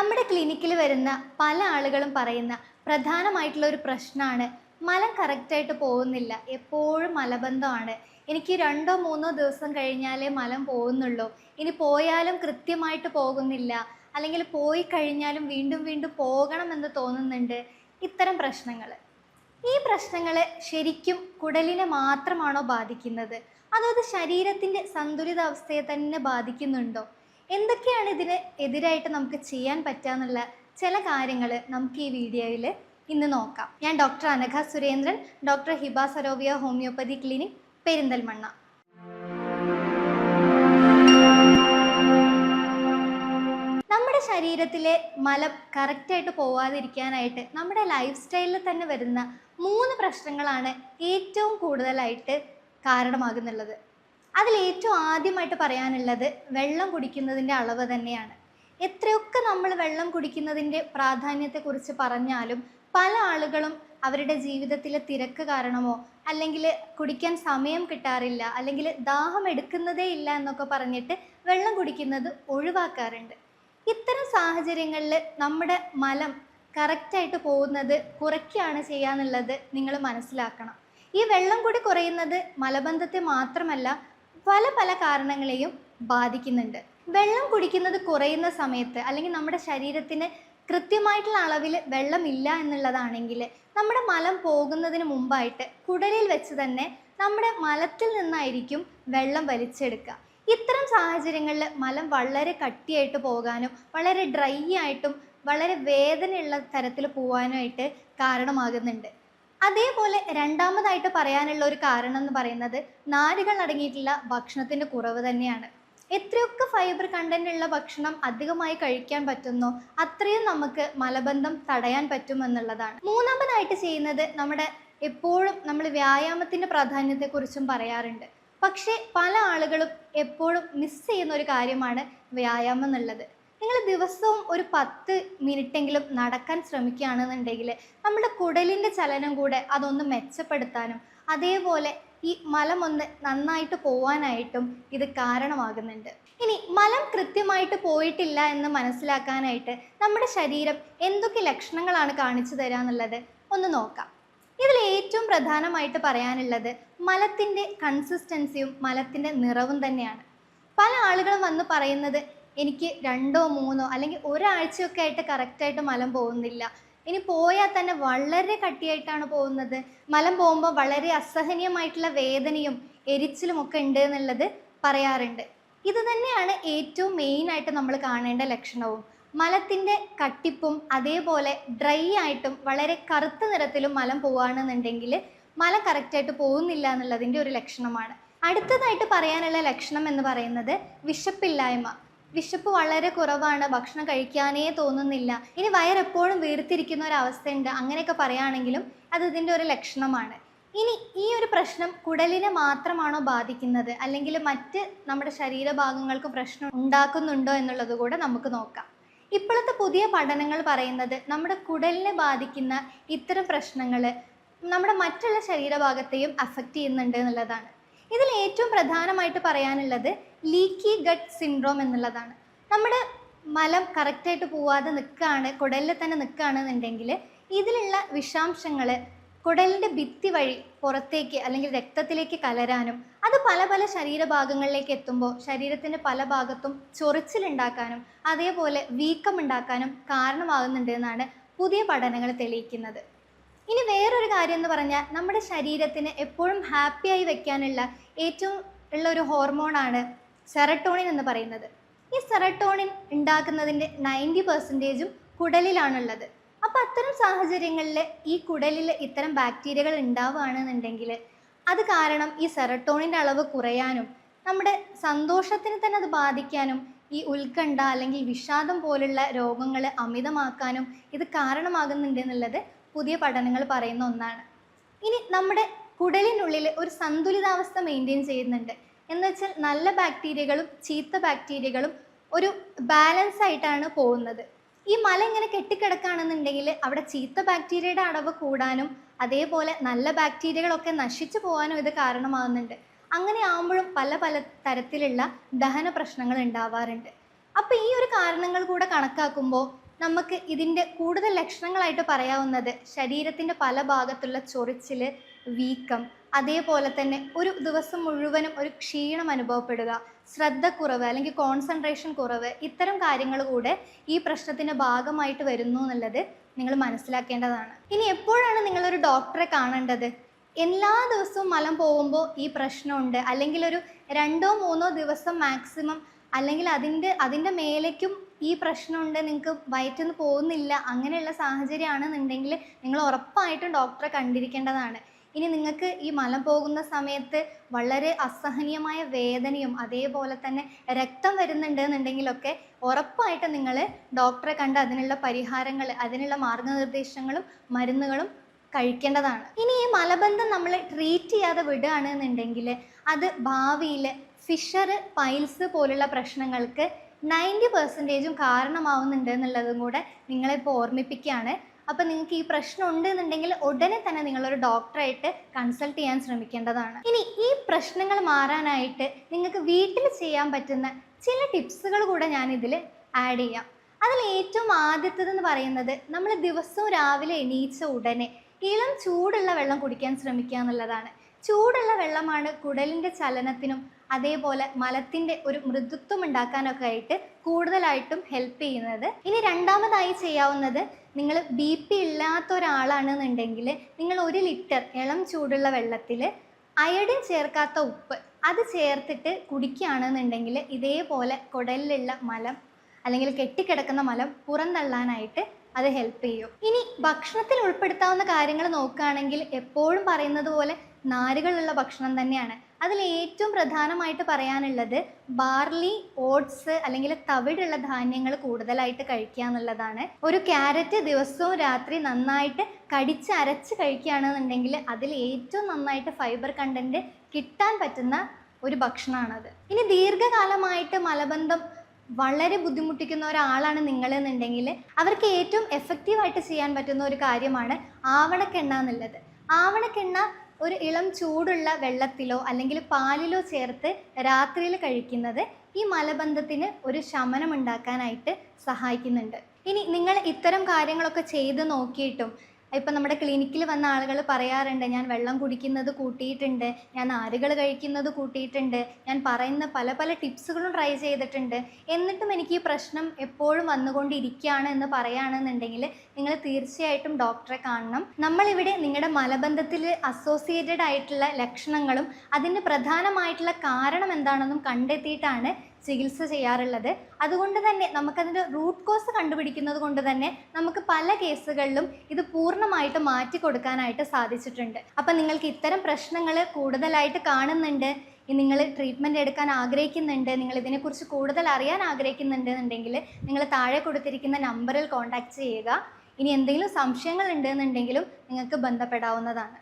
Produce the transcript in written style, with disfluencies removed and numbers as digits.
നമ്മുടെ ക്ലിനിക്കിൽ വരുന്ന പല ആളുകളും പറയുന്ന പ്രധാനമായിട്ടുള്ള ഒരു പ്രശ്നമാണ് മലം കറക്റ്റായിട്ട് പോകുന്നില്ല, എപ്പോഴും മലബന്ധമാണ്. എനിക്ക് 2-3 ദിവസം കഴിഞ്ഞാലേ മലം പോകുന്നുള്ളൂ, ഇനി പോയാലും കൃത്യമായിട്ട് പോകുന്നില്ല, അല്ലെങ്കിൽ പോയി കഴിഞ്ഞാലും വീണ്ടും വീണ്ടും പോകണമെന്ന് തോന്നുന്നുണ്ട്. ഇത്തരം പ്രശ്നങ്ങൾ, ഈ പ്രശ്നങ്ങൾ ശരിക്കും കുടലിനെ മാത്രമാണോ ബാധിക്കുന്നത്, അതോ അത് ശരീരത്തിൻ്റെ സന്തുലിതാവസ്ഥയെ തന്നെ ബാധിക്കുന്നുണ്ടോ? എന്തൊക്കെയാണ് ഇതിന് എതിരായിട്ട് നമുക്ക് ചെയ്യാൻ പറ്റാന്നുള്ള ചില കാര്യങ്ങൾ നമുക്ക് ഈ വീഡിയോയിൽ ഇന്ന് നോക്കാം. ഞാൻ doctor Anagha Surendran, doctor Hiba Sarovia homoeopathy clinic, Perinthalmanna. നമ്മുടെ ശരീരത്തിലെ മലം കറക്റ്റായിട്ട് പോവാതിരിക്കാനായിട്ട് നമ്മുടെ ലൈഫ് സ്റ്റൈലിൽ തന്നെ വരുന്ന 3 പ്രശ്നങ്ങളാണ് ഏറ്റവും കൂടുതലായിട്ട് കാരണമാകുന്നുള്ളത്. അതിൽ ഏറ്റവും ആദ്യമായിട്ട് പറയാനുള്ളത് വെള്ളം കുടിക്കുന്നതിൻ്റെ അളവ് തന്നെയാണ്. എത്രയൊക്കെ നമ്മൾ വെള്ളം കുടിക്കുന്നതിൻ്റെ പ്രാധാന്യത്തെക്കുറിച്ച് പറഞ്ഞാലും പല ആളുകളും അവരുടെ ജീവിതത്തിലെ തിരക്ക് കാരണമോ അല്ലെങ്കിൽ കുടിക്കാൻ സമയം കിട്ടാറില്ല, അല്ലെങ്കിൽ ദാഹം എടുക്കുന്നതേ ഇല്ല എന്നൊക്കെ പറഞ്ഞിട്ട് വെള്ളം കുടിക്കുന്നത് ഒഴിവാക്കാറുണ്ട്. ഇത്തരം സാഹചര്യങ്ങളിൽ നമ്മുടെ മലം കറക്റ്റായിട്ട് പോകുന്നത് കുറയ്ക്കുകയാണ് ചെയ്യാന്നുള്ളത് നിങ്ങൾ മനസ്സിലാക്കണം. ഈ വെള്ളം കൂടി കുറയുന്നത് മലബന്ധത്തെ മാത്രമല്ല, പല പല കാരണങ്ങളെയും ബാധിക്കുന്നുണ്ട്. വെള്ളം കുടിക്കുന്നത് കുറയുന്ന സമയത്ത്, അല്ലെങ്കിൽ നമ്മുടെ ശരീരത്തിന് കൃത്യമായിട്ടുള്ള അളവിൽ വെള്ളമില്ല എന്നുള്ളതാണെങ്കിൽ, നമ്മുടെ മലം പോകുന്നതിന് മുമ്പായിട്ട് കുടലിൽ വെച്ച് തന്നെ നമ്മുടെ മലത്തിൽ നിന്നായിരിക്കും വെള്ളം വലിച്ചെടുക്കുക. ഇത്തരം സാഹചര്യങ്ങളിൽ മലം വളരെ കട്ടിയായിട്ട് പോകാനും വളരെ ഡ്രൈ ആയിട്ടും വളരെ വേദനയുള്ള തരത്തിൽ പോകാനായിട്ട് കാരണമാകുന്നുണ്ട്. അതേപോലെ രണ്ടാമതായിട്ട് പറയാനുള്ള ഒരു കാരണം എന്ന് പറയുന്നത് നാരുകൾ അടങ്ങിയിട്ടുള്ള ഭക്ഷണത്തിൻ്റെ കുറവ് തന്നെയാണ്. എത്രയൊക്കെ ഫൈബർ കണ്ടന്റ് ഉള്ള ഭക്ഷണം അധികമായി കഴിക്കാൻ പറ്റുന്നോ അത്രയും നമുക്ക് മലബന്ധം തടയാൻ പറ്റുമെന്നുള്ളതാണ്. മൂന്നാമതായിട്ട് ചെയ്യുന്നത്, എപ്പോഴും നമ്മൾ വ്യായാമത്തിൻ്റെ പ്രാധാന്യത്തെക്കുറിച്ചും പറയാറുണ്ട്. പക്ഷേ പല ആളുകളും എപ്പോഴും മിസ് ചെയ്യുന്ന ഒരു കാര്യമാണ് വ്യായാമം എന്നുള്ളത്. നിങ്ങൾ ദിവസവും ഒരു 10 മിനിറ്റെങ്കിലും നടക്കാൻ ശ്രമിക്കുകയാണെന്നുണ്ടെങ്കിൽ നമ്മുടെ കുടലിൻ്റെ ചലനം കൂടെ അതൊന്ന് മെച്ചപ്പെടുത്താനും അതേപോലെ ഈ മലം ഒന്ന് നന്നായിട്ട് പോവാനായിട്ടും ഇത് കാരണമാകുന്നുണ്ട്. ഇനി മലം കൃത്യമായിട്ട് പോയിട്ടില്ല എന്ന് മനസ്സിലാക്കാനായിട്ട് നമ്മുടെ ശരീരം എന്തൊക്കെ ലക്ഷണങ്ങളാണ് കാണിച്ചു തരിക എന്നുള്ളത് ഒന്ന് നോക്കാം. ഇതിൽ ഏറ്റവും പ്രധാനമായിട്ട് പറയാനുള്ളത് മലത്തിൻ്റെ കൺസിസ്റ്റൻസിയും മലത്തിൻ്റെ നിറവും തന്നെയാണ്. പല ആളുകളും വന്ന് പറയുന്നത്, എനിക്ക് 2-3 അല്ലെങ്കിൽ ഒരാഴ്ചയൊക്കെ ആയിട്ട് കറക്റ്റായിട്ട് മലം പോകുന്നില്ല, ഇനി പോയാൽ തന്നെ വളരെ കട്ടിയായിട്ടാണ് പോകുന്നത്, മലം പോകുമ്പോൾ വളരെ അസഹനീയമായിട്ടുള്ള വേദനയും എരിച്ചിലും ഒക്കെ ഉണ്ട് എന്നുള്ളത് പറയാറുണ്ട്. ഇത് തന്നെയാണ് ഏറ്റവും മെയിനായിട്ട് നമ്മൾ കാണേണ്ട ലക്ഷണവും. മലത്തിൻ്റെ കട്ടിപ്പും അതേപോലെ ഡ്രൈ ആയിട്ടും വളരെ കറുത്ത നിറത്തിലും മലം പോവുകയാണെന്നുണ്ടെങ്കിൽ മലം കറക്റ്റായിട്ട് പോകുന്നില്ല എന്നുള്ളതിൻ്റെ ഒരു ലക്ഷണമാണ്. അടുത്തതായിട്ട് പറയാനുള്ള ലക്ഷണം എന്ന് പറയുന്നത് വിശപ്പില്ലായ്മ. വിശപ്പ് വളരെ കുറവാണ്, ഭക്ഷണം കഴിക്കാനേ തോന്നുന്നില്ല, ഇനി വയറെപ്പോഴും വീർത്തിരിക്കുന്ന ഒരവസ്ഥയുണ്ട്, അങ്ങനെയൊക്കെ പറയുകയാണെങ്കിലും അത് ഇതിൻ്റെ ഒരു ലക്ഷണമാണ്. ഇനി ഈ ഒരു പ്രശ്നം കുടലിനെ മാത്രമാണോ ബാധിക്കുന്നത്, അല്ലെങ്കിൽ മറ്റ് നമ്മുടെ ശരീരഭാഗങ്ങൾക്ക് പ്രശ്നം ഉണ്ടാക്കുന്നുണ്ടോ എന്നുള്ളത് കൂടെ നമുക്ക് നോക്കാം. ഇപ്പോഴത്തെ പുതിയ പഠനങ്ങൾ പറയുന്നത് നമ്മുടെ കുടലിനെ ബാധിക്കുന്ന ഇത്തരം പ്രശ്നങ്ങൾ നമ്മുടെ മറ്റുള്ള ശരീരഭാഗത്തെയും അഫക്റ്റ് ചെയ്യുന്നുണ്ട് എന്നുള്ളതാണ്. ഇതിൽ ഏറ്റവും പ്രധാനമായിട്ട് പറയാനുള്ളത് ലീക്കി ഗട്ട് സിൻഡ്രോം എന്നുള്ളതാണ്. നമ്മുടെ മലം കറക്റ്റായിട്ട് പോവാതെ നിൽക്കുകയാണ്, കുടലിൽ തന്നെ നിൽക്കുകയാണെന്നുണ്ടെങ്കിൽ ഇതിലുള്ള വിഷാംശങ്ങൾ കുടലിൻ്റെ ഭിത്തി വഴി പുറത്തേക്ക് അല്ലെങ്കിൽ രക്തത്തിലേക്ക് കലരാനും അത് പല പല ശരീരഭാഗങ്ങളിലേക്ക് എത്തുമ്പോൾ ശരീരത്തിൻ്റെ പല ഭാഗത്തും ചൊറിച്ചിലുണ്ടാക്കാനും അതേപോലെ വീക്കം ഉണ്ടാക്കാനും കാരണമാകുന്നുണ്ട് എന്നാണ് പുതിയ പഠനങ്ങൾ തെളിയിക്കുന്നത്. ഇനി വേറൊരു കാര്യം എന്ന് പറഞ്ഞാൽ, നമ്മുടെ ശരീരത്തിന് എപ്പോഴും ഹാപ്പിയായി വെക്കാനുള്ള ഏറ്റവും ഉള്ള ഒരു ഹോർമോണാണ് സെറട്ടോണിൻ എന്ന് പറയുന്നത്. ഈ സെറട്ടോണിൻ ഉണ്ടാക്കുന്നതിൻ്റെ 90% കുടലിലാണുള്ളത്. അപ്പോൾ അത്തരം സാഹചര്യങ്ങളിൽ ഈ കുടലിൽ ഇത്തരം ബാക്ടീരിയകൾ ഉണ്ടാവുകയാണെന്നുണ്ടെങ്കിൽ അത് കാരണം ഈ സെറട്ടോണിൻ്റെ അളവ് കുറയാനും നമ്മുടെ സന്തോഷത്തിന് തന്നെ അത് ബാധിക്കാനും ഈ ഉത്കണ്ഠ അല്ലെങ്കിൽ വിഷാദം പോലുള്ള രോഗങ്ങൾ അമിതമാക്കാനും ഇത് കാരണമാകുന്നുണ്ട് എന്നുള്ളത് പുതിയ പഠനങ്ങൾ പറയുന്ന ഒന്നാണ്. ഇനി നമ്മുടെ കുടലിനുള്ളിൽ ഒരു സന്തുലിതാവസ്ഥ മെയിൻറ്റെയിൻ ചെയ്യുന്നുണ്ട് എന്ന് വെച്ചാൽ നല്ല ബാക്ടീരിയകളും ചീത്ത ബാക്ടീരിയകളും ഒരു ബാലൻസ് ആയിട്ടാണ് പോകുന്നത്. ഈ മല ഇങ്ങനെ കെട്ടിക്കിടക്കുകയാണെന്നുണ്ടെങ്കിൽ അവിടെ ചീത്ത ബാക്ടീരിയയുടെ അളവ് കൂടാനും അതേപോലെ നല്ല ബാക്ടീരിയകളൊക്കെ നശിച്ചു പോകാനും ഇത് കാരണമാകുന്നുണ്ട്. അങ്ങനെ ആകുമ്പോഴും പല പല തരത്തിലുള്ള ദഹന പ്രശ്നങ്ങൾ ഉണ്ടാവാറുണ്ട്. അപ്പോൾ ഈ ഒരു കാരണങ്ങൾ കൂടെ കണക്കാക്കുമ്പോൾ നമുക്ക് ഇതിൻ്റെ കൂടുതൽ ലക്ഷണങ്ങളായിട്ട് പറയാവുന്നത് ശരീരത്തിൻ്റെ പല ഭാഗത്തുള്ള ചൊറിച്ചിൽ, വീക്കം, അതേപോലെ തന്നെ ഒരു ദിവസം മുഴുവനും ഒരു ക്ഷീണം അനുഭവപ്പെടുക, ശ്രദ്ധക്കുറവ് അല്ലെങ്കിൽ കോൺസെൻട്രേഷൻ കുറവ്, ഇത്തരം കാര്യങ്ങൾ കൂടെ ഈ പ്രശ്നത്തിൻ്റെ ഭാഗമായിട്ട് വരുന്നു എന്നുള്ളത് നിങ്ങൾ മനസ്സിലാക്കേണ്ടതാണ്. ഇനി എപ്പോഴാണ് നിങ്ങളൊരു ഡോക്ടറെ കാണേണ്ടത്? എല്ലാ ദിവസവും മലം പോകുമ്പോൾ ഈ പ്രശ്നമുണ്ട്, അല്ലെങ്കിൽ ഒരു 2-3 ദിവസം മാക്സിമം, അല്ലെങ്കിൽ അതിൻ്റെ മേലേക്കും ഈ പ്രശ്നമുണ്ട്, നിങ്ങൾക്ക് വയറ്റിൽ നിന്ന് പോകുന്നില്ല, അങ്ങനെയുള്ള സാഹചര്യമാണെന്നുണ്ടെങ്കിൽ നിങ്ങൾ ഉറപ്പായിട്ടും ഡോക്ടറെ കണ്ടിരിക്കേണ്ടതാണ്. ഇനി നിങ്ങൾക്ക് ഈ മലം പോകുന്ന സമയത്ത് വളരെ അസഹനീയമായ വേദനയും അതേപോലെ തന്നെ രക്തം വരുന്നുണ്ട് എന്നുണ്ടെങ്കിലൊക്കെ ഉറപ്പായിട്ടും നിങ്ങൾ ഡോക്ടറെ കണ്ട് അതിനുള്ള പരിഹാരങ്ങൾ, അതിനുള്ള മാർഗനിർദ്ദേശങ്ങളും മരുന്നുകളും കഴിക്കേണ്ടതാണ്. ഇനി ഈ മലബന്ധം നമ്മൾ ട്രീറ്റ് ചെയ്യാതെ വിടുകയാണെന്നുണ്ടെങ്കിൽ അത് ഭാവിയിൽ ഫിഷർ, പൈൽസ് പോലുള്ള പ്രശ്നങ്ങൾക്ക് 90% കാരണമാവുന്നുണ്ട് എന്നുള്ളതും കൂടെ നിങ്ങളിപ്പോൾ ഓർമ്മിപ്പിക്കുകയാണ്. അപ്പോൾ നിങ്ങൾക്ക് ഈ പ്രശ്നം ഉണ്ട് എന്നുണ്ടെങ്കിൽ ഉടനെ തന്നെ നിങ്ങളൊരു ഡോക്ടറായിട്ട് കൺസൾട്ട് ചെയ്യാൻ ശ്രമിക്കേണ്ടതാണ്. ഇനി ഈ പ്രശ്നങ്ങൾ മാറാനായിട്ട് നിങ്ങൾക്ക് വീട്ടിൽ ചെയ്യാൻ പറ്റുന്ന ചില ടിപ്സുകൾ കൂടെ ഞാനിതിൽ ആഡ് ചെയ്യാം. അതിൽ ഏറ്റവും ആദ്യത്തേതെന്ന് പറയുന്നത്, നമ്മൾ ദിവസവും രാവിലെ എണീച്ച ഉടനെ ഇളം ചൂടുള്ള വെള്ളം കുടിക്കാൻ ശ്രമിക്കുക എന്നുള്ളതാണ്. ചൂടുള്ള വെള്ളമാണ് കുടലിൻ്റെ ചലനത്തിനും അതേപോലെ മലത്തിൻ്റെ ഒരു മൃദുത്വം ഉണ്ടാക്കാനൊക്കെ ആയിട്ട് കൂടുതലായിട്ടും ഹെൽപ്പ് ചെയ്യുന്നത്. ഇനി രണ്ടാമതായി ചെയ്യാവുന്നത്, നിങ്ങൾ BP ഇല്ലാത്ത ഒരാളാണെന്നുണ്ടെങ്കിൽ നിങ്ങൾ 1 ലിറ്റർ ഇളം ചൂടുള്ള വെള്ളത്തിൽ അയഡിൻ ചേർക്കാത്ത ഉപ്പ് അത് ചേർത്തിട്ട് കുടിക്കുകയാണെന്നുണ്ടെങ്കിൽ ഇതേപോലെ കുടലിലുള്ള മലം അല്ലെങ്കിൽ കെട്ടിക്കിടക്കുന്ന മലം പുറന്തള്ളാനായിട്ട് അത് ഹെൽപ്പ് ചെയ്യും. ഇനി ഭക്ഷണത്തിൽ ഉൾപ്പെടുത്താവുന്ന കാര്യങ്ങൾ നോക്കുകയാണെങ്കിൽ എപ്പോഴും പറയുന്നത് പോലെ നാരുകളുള്ള ഭക്ഷണം തന്നെയാണ്. അതിൽ ഏറ്റവും പ്രധാനമായിട്ട് പറയാനുള്ളത് ബാർലി, ഓട്സ് അല്ലെങ്കിൽ തവിടുള്ള ധാന്യങ്ങൾ കൂടുതലായിട്ട് കഴിക്കുക എന്നുള്ളതാണ്. ഒരു ക്യാരറ്റ് ദിവസവും രാത്രി നന്നായിട്ട് കടിച്ചരച്ച് കഴിക്കുകയാണെന്നുണ്ടെങ്കിൽ അതിൽ ഏറ്റവും നന്നായിട്ട് ഫൈബർ കണ്ടൻറ്റ് കിട്ടാൻ പറ്റുന്ന ഒരു ഭക്ഷണമാണത്. ഇനി ദീർഘകാലമായിട്ട് മലബന്ധം വളരെ ബുദ്ധിമുട്ടിക്കുന്ന ഒരാളാണ് നിങ്ങളെന്നുണ്ടെങ്കിൽ അവർക്ക് ഏറ്റവും എഫക്റ്റീവായിട്ട് ചെയ്യാൻ പറ്റുന്ന ഒരു കാര്യമാണ് ആവണക്കെണ്ണ എന്നുള്ളത്. ആവണക്കെണ്ണ ഒരു ഇളം ചൂടുള്ള വെള്ളത്തിലോ അല്ലെങ്കിൽ പാലിലോ ചേർത്ത് രാത്രിയിൽ കഴിക്കുന്നത് ഈ മലബന്ധത്തിന് ഒരു ശമനം ഉണ്ടാക്കാനായിട്ട് സഹായിക്കുന്നുണ്ട്. ഇനി നിങ്ങൾ ഇത്തരം കാര്യങ്ങളൊക്കെ ചെയ്ത് നോക്കിയിട്ടും ഇപ്പം നമ്മുടെ ക്ലിനിക്കിൽ വന്ന ആളുകൾ പറയാറുണ്ട്, ഞാൻ വെള്ളം കുടിക്കുന്നത് കൂട്ടിയിട്ടുണ്ട്, ഞാൻ നാരുകൾ കഴിക്കുന്നത് കൂട്ടിയിട്ടുണ്ട്, ഞാൻ പറയുന്ന പല പല ടിപ്സുകളും ട്രൈ ചെയ്തിട്ടുണ്ട്, എന്നിട്ടും എനിക്ക് ഈ പ്രശ്നം എപ്പോഴും വന്നുകൊണ്ടിരിക്കുകയാണ് എന്ന് പറയുകയാണെന്നുണ്ടെങ്കിൽ നിങ്ങൾ തീർച്ചയായിട്ടും ഡോക്ടറെ കാണണം. നമ്മളിവിടെ നിങ്ങളുടെ മലബന്ധത്തിൽ അസോസിയേറ്റഡ് ആയിട്ടുള്ള ലക്ഷണങ്ങളും അതിന് പ്രധാനമായിട്ടുള്ള കാരണം എന്താണെന്നും കണ്ടെത്തിയിട്ടാണ് ചികിത്സ ചെയ്യാറുള്ളത്. അതുകൊണ്ട് തന്നെ നമുക്കതിൻ്റെ റൂട്ട് കോസ് കണ്ടുപിടിക്കുന്നത് കൊണ്ട് തന്നെ നമുക്ക് പല കേസുകളിലും ഇത് പൂർണ്ണമായിട്ട് മാറ്റി കൊടുക്കാനായിട്ട് സാധിച്ചിട്ടുണ്ട്. അപ്പം നിങ്ങൾക്ക് ഇത്തരം പ്രശ്നങ്ങൾ കൂടുതലായിട്ട് കാണുന്നുണ്ട്, നിങ്ങൾ ട്രീറ്റ്മെൻറ്റ് എടുക്കാൻ ആഗ്രഹിക്കുന്നുണ്ട്, നിങ്ങൾ ഇതിനെക്കുറിച്ച് കൂടുതൽ അറിയാൻ ആഗ്രഹിക്കുന്നുണ്ട് എന്നുണ്ടെങ്കിൽ നിങ്ങൾ താഴെ കൊടുത്തിരിക്കുന്ന നമ്പറിൽ കോൺടാക്റ്റ് ചെയ്യുക. ഇനി എന്തെങ്കിലും സംശയങ്ങൾ ഉണ്ടെന്നുണ്ടെങ്കിലും നിങ്ങൾക്ക് ബന്ധപ്പെടാവുന്നതാണ്.